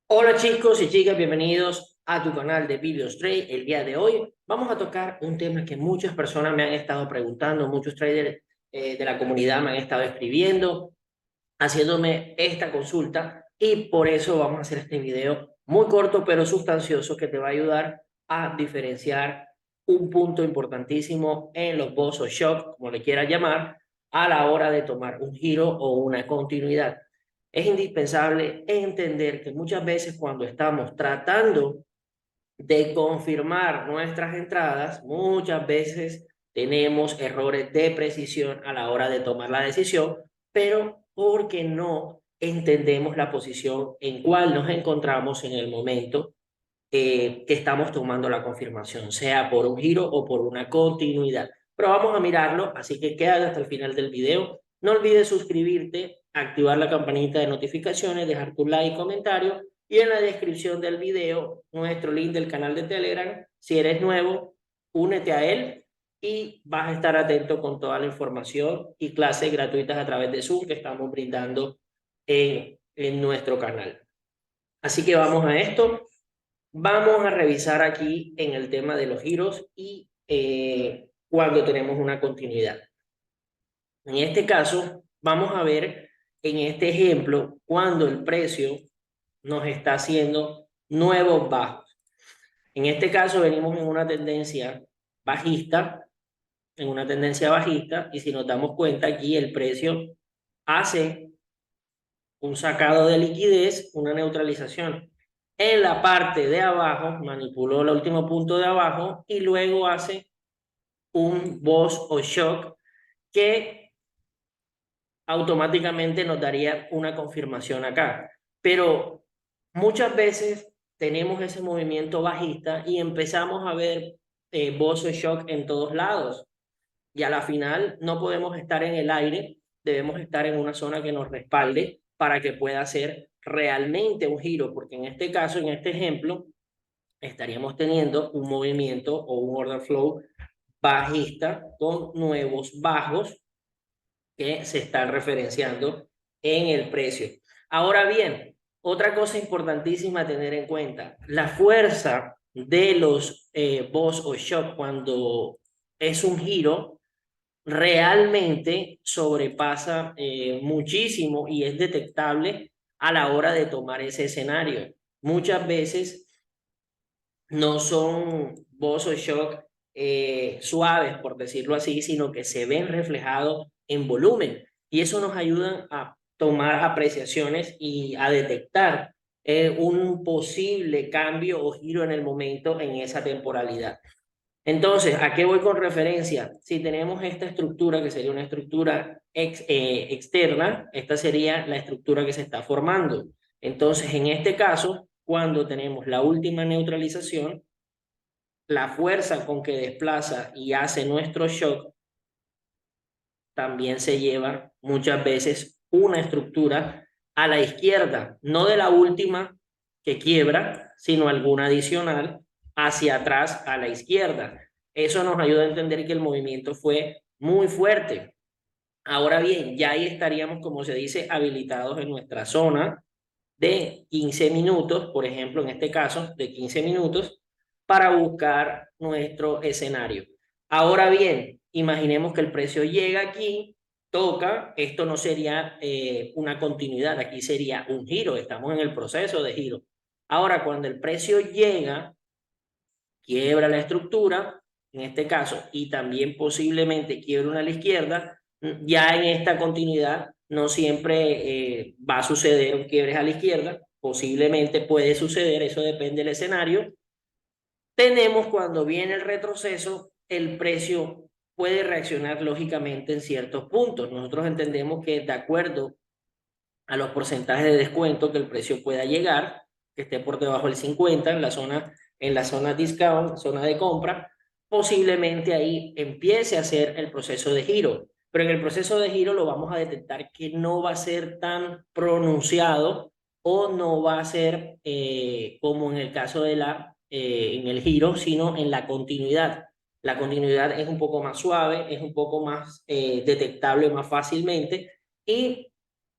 Hola chicos y chicas, bienvenidos a tu canal de Videos Trade. El día de hoy vamos a tocar un tema que muchas personas me han estado preguntando, muchos traders de la comunidad me han estado escribiendo, haciéndome esta consulta y por eso vamos a hacer este video muy corto pero sustancioso que te va a ayudar a diferenciar un punto importantísimo en los boss o shock, como le quieras llamar, a la hora de tomar un giro o una continuidad. Es indispensable entender que muchas veces cuando estamos tratando de confirmar nuestras entradas, muchas veces tenemos errores de precisión a la hora de tomar la decisión, pero porque no entendemos la posición en cual nos encontramos en el momento que estamos tomando la confirmación, sea por un giro o por una continuidad. Pero vamos a mirarlo, así que quédate hasta el final del video. No olvides suscribirte, activar la campanita de notificaciones, dejar tu like y comentario. Y en la descripción del video, nuestro link del canal de Telegram. Si eres nuevo, únete a él y vas a estar atento con toda la información y clases gratuitas a través de Zoom que estamos brindando en nuestro canal. Así que vamos a esto. Vamos a revisar aquí en el tema de los giros y cuando tenemos una continuidad. En este caso, vamos a ver en este ejemplo cuando el precio nos está haciendo nuevos bajos. En este caso venimos en una tendencia bajista, y si nos damos cuenta aquí el precio hace un sacado de liquidez, una neutralización. En la parte de abajo, manipuló el último punto de abajo y luego hace un boss o shock que automáticamente nos daría una confirmación acá. Pero muchas veces tenemos ese movimiento bajista y empezamos a ver boss o shock en todos lados. Y a la final no podemos estar en el aire, debemos estar en una zona que nos respalde para que pueda ser realmente un giro, porque en este caso, en este ejemplo, estaríamos teniendo un movimiento o un order flow bajista con nuevos bajos que se están referenciando en el precio. Ahora bien, otra cosa importantísima a tener en cuenta, la fuerza de los boss o shock cuando es un giro realmente sobrepasa muchísimo y es detectable a la hora de tomar ese escenario. Muchas veces no son boss o shock suaves, por decirlo así, sino que se ven reflejados en volumen. Y eso nos ayuda a tomar apreciaciones y a detectar un posible cambio o giro en el momento en esa temporalidad. Entonces, ¿a qué voy con referencia? Si tenemos esta estructura, que sería una estructura externa, esta sería la estructura que se está formando. Entonces, en este caso, cuando tenemos la última neutralización, la fuerza con que desplaza y hace nuestro shock también se lleva muchas veces una estructura a la izquierda, no de la última que quiebra, sino alguna adicional hacia atrás a la izquierda. Eso nos ayuda a entender que el movimiento fue muy fuerte. Ahora bien, ya ahí estaríamos, como se dice, habilitados en nuestra zona de 15 minutos, por ejemplo, en este caso, de 15 minutos, para buscar nuestro escenario. Ahora bien, imaginemos que el precio llega aquí, toca, esto no sería una continuidad, aquí sería un giro, estamos en el proceso de giro. Ahora, cuando el precio llega, quiebra la estructura, en este caso, y también posiblemente quiebra una a la izquierda, ya en esta continuidad no siempre va a suceder un quiebre a la izquierda, posiblemente puede suceder, eso depende del escenario. Tenemos cuando viene el retroceso, el precio puede reaccionar lógicamente en ciertos puntos. Nosotros entendemos que de acuerdo a los porcentajes de descuento que el precio pueda llegar, que esté por debajo del 50 en la zona discount, zona de compra, posiblemente ahí empiece a hacer el proceso de giro. Pero en el proceso de giro lo vamos a detectar que no va a ser tan pronunciado o no va a ser como en el caso de en el giro, sino en la continuidad. La continuidad es un poco más suave, es un poco más detectable más fácilmente y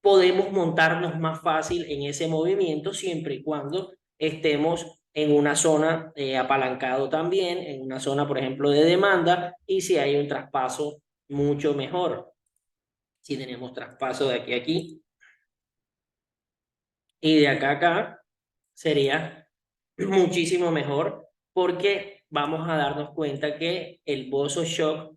podemos montarnos más fácil en ese movimiento siempre y cuando estemos en una zona apalancado también, en una zona, por ejemplo, de demanda, y si hay un traspaso, mucho mejor. Si tenemos traspaso de aquí a aquí y de acá a acá, sería muchísimo mejor porque vamos a darnos cuenta que el bozo shock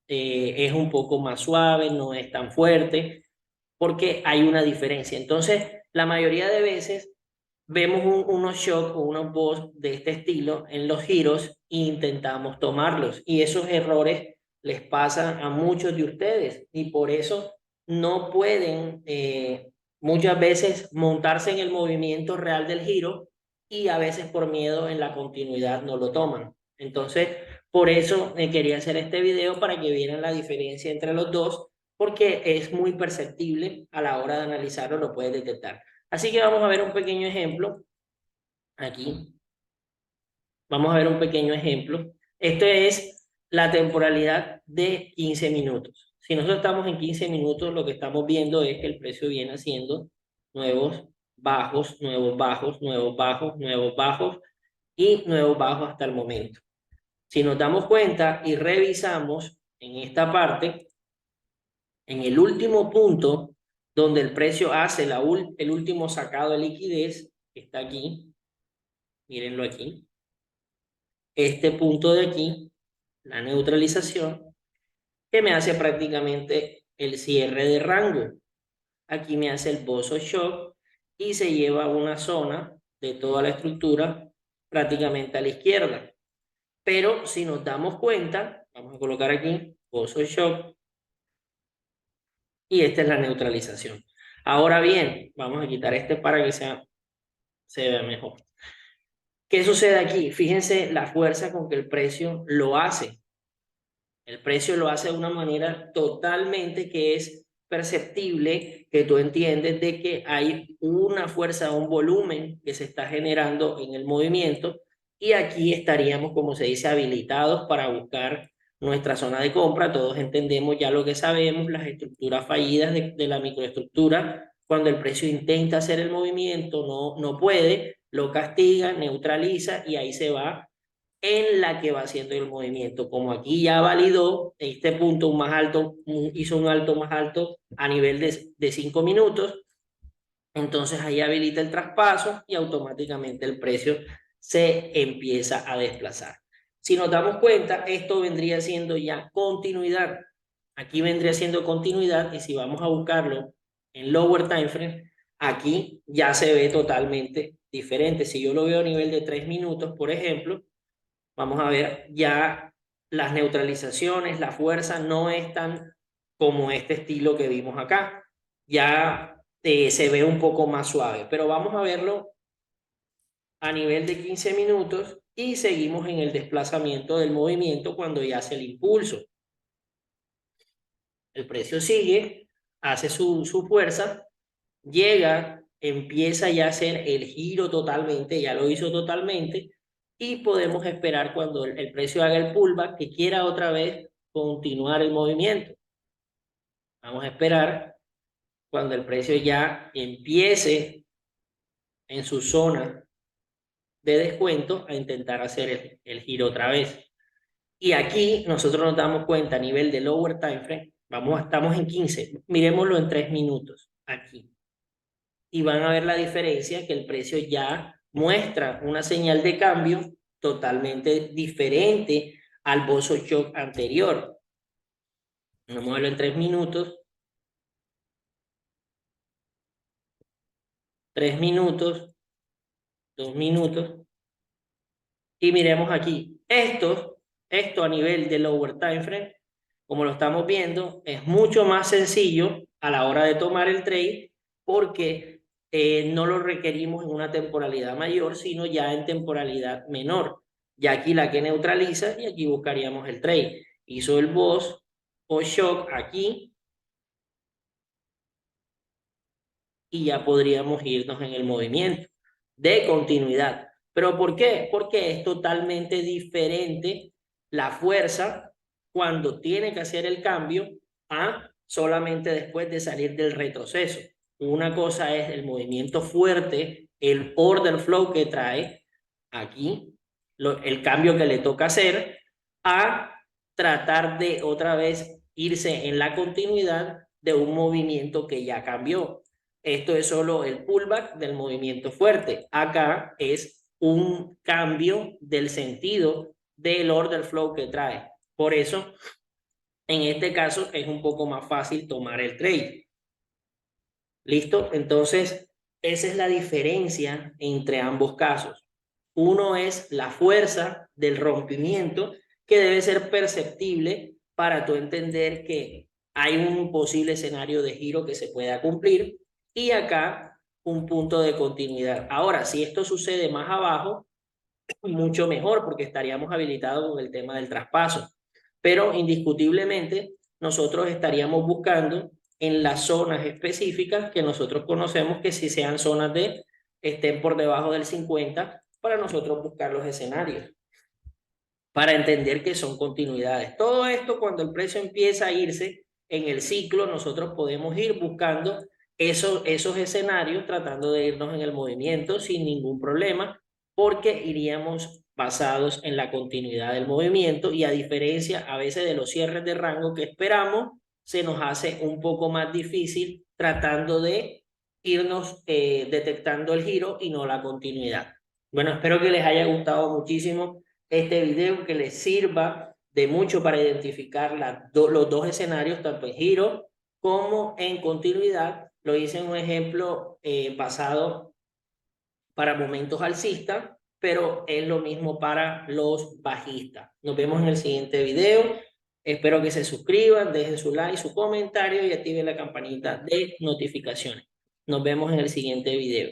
es un poco más suave, no es tan fuerte, porque hay una diferencia. Entonces, la mayoría de veces vemos unos shock o unos boss de este estilo en los giros e intentamos tomarlos. Y esos errores les pasan a muchos de ustedes y por eso no pueden muchas veces montarse en el movimiento real del giro y a veces por miedo en la continuidad no lo toman. Entonces, por eso quería hacer este video para que vieran la diferencia entre los dos, porque es muy perceptible a la hora de analizarlo, lo puedes detectar. Así que vamos a ver un pequeño ejemplo aquí. Vamos a ver un pequeño ejemplo. Esto es la temporalidad de 15 minutos. Si nosotros estamos en 15 minutos, lo que estamos viendo es que el precio viene haciendo nuevos bajos, nuevos bajos, nuevos bajos, nuevos bajos y nuevos bajos hasta el momento. Si nos damos cuenta y revisamos en esta parte, en el último punto donde el precio hace el último sacado de liquidez, que está aquí, mírenlo aquí, este punto de aquí, la neutralización, que me hace prácticamente el cierre de rango. Aquí me hace el bozo shock y se lleva a una zona de toda la estructura prácticamente a la izquierda. Pero si nos damos cuenta, vamos a colocar aquí bozo shock y esta es la neutralización. Ahora bien, vamos a quitar este para que se vea mejor. ¿Qué sucede aquí? Fíjense la fuerza con que el precio lo hace. El precio lo hace de una manera totalmente que es perceptible, que tú entiendes de que hay una fuerza, un volumen que se está generando en el movimiento y aquí estaríamos, como se dice, habilitados para buscar nuestra zona de compra. Todos entendemos ya lo que sabemos, las estructuras fallidas de la microestructura, cuando el precio intenta hacer el movimiento, no puede, lo castiga, neutraliza y ahí se va en la que va haciendo el movimiento. Como aquí ya validó este punto más alto, hizo un alto más alto a nivel de 5 minutos, entonces ahí habilita el traspaso y automáticamente el precio se empieza a desplazar. Si nos damos cuenta, esto vendría siendo ya continuidad. Aquí vendría siendo continuidad y si vamos a buscarlo en lower time frame, aquí ya se ve totalmente diferente. Si yo lo veo a nivel de 3 minutos, por ejemplo, vamos a ver ya las neutralizaciones, la fuerza no es tan como este estilo que vimos acá. Ya se ve un poco más suave, pero vamos a verlo a nivel de 15 minutos y seguimos en el desplazamiento del movimiento cuando ya hace el impulso. El precio sigue, hace su fuerza, llega, empieza ya a hacer el giro totalmente, ya lo hizo totalmente, y podemos esperar cuando el precio haga el pullback que quiera otra vez continuar el movimiento. Vamos a esperar cuando el precio ya empiece en su zona de descuento a intentar hacer el giro otra vez. Y aquí nosotros nos damos cuenta a nivel de lower time frame, estamos en 15, miremoslo en 3 minutos aquí. Y van a ver la diferencia que el precio ya muestra una señal de cambio totalmente diferente al bozo shock anterior. Vamos a verlo en 3 minutos. 3 minutos, 2 minutos. Y miremos aquí. Esto a nivel de lower time frame, como lo estamos viendo, es mucho más sencillo a la hora de tomar el trade porque no lo requerimos en una temporalidad mayor, sino ya en temporalidad menor. Ya aquí la que neutraliza y aquí buscaríamos el trade. Hizo el boss o shock aquí y ya podríamos irnos en el movimiento de continuidad. ¿Pero por qué? Porque es totalmente diferente la fuerza cuando tiene que hacer el cambio a solamente después de salir del retroceso. Una cosa es el movimiento fuerte, el order flow que trae aquí, el cambio que le toca hacer, a tratar de otra vez irse en la continuidad de un movimiento que ya cambió. Esto es solo el pullback del movimiento fuerte. Acá es un cambio del sentido del order flow que trae. Por eso, en este caso, es un poco más fácil tomar el trade. ¿Listo? Entonces, esa es la diferencia entre ambos casos. Uno es la fuerza del rompimiento que debe ser perceptible para tú entender que hay un posible escenario de giro que se pueda cumplir y acá un punto de continuidad. Ahora, si esto sucede más abajo, mucho mejor porque estaríamos habilitados con el tema del traspaso. Pero indiscutiblemente nosotros estaríamos buscando en las zonas específicas que nosotros conocemos que si sean zonas de estén por debajo del 50 para nosotros buscar los escenarios para entender que son continuidades. Todo esto cuando el precio empieza a irse en el ciclo, nosotros podemos ir buscando esos escenarios tratando de irnos en el movimiento sin ningún problema, porque iríamos basados en la continuidad del movimiento y a diferencia a veces de los cierres de rango que esperamos, se nos hace un poco más difícil tratando de irnos detectando el giro y no la continuidad. Bueno, espero que les haya gustado muchísimo este video, que les sirva de mucho para identificar los dos escenarios, tanto en giro como en continuidad. Lo hice en un ejemplo basado para momentos alcistas, pero es lo mismo para los bajistas. Nos vemos en el siguiente video. Espero que se suscriban, dejen su like, su comentario y activen la campanita de notificaciones. Nos vemos en el siguiente video.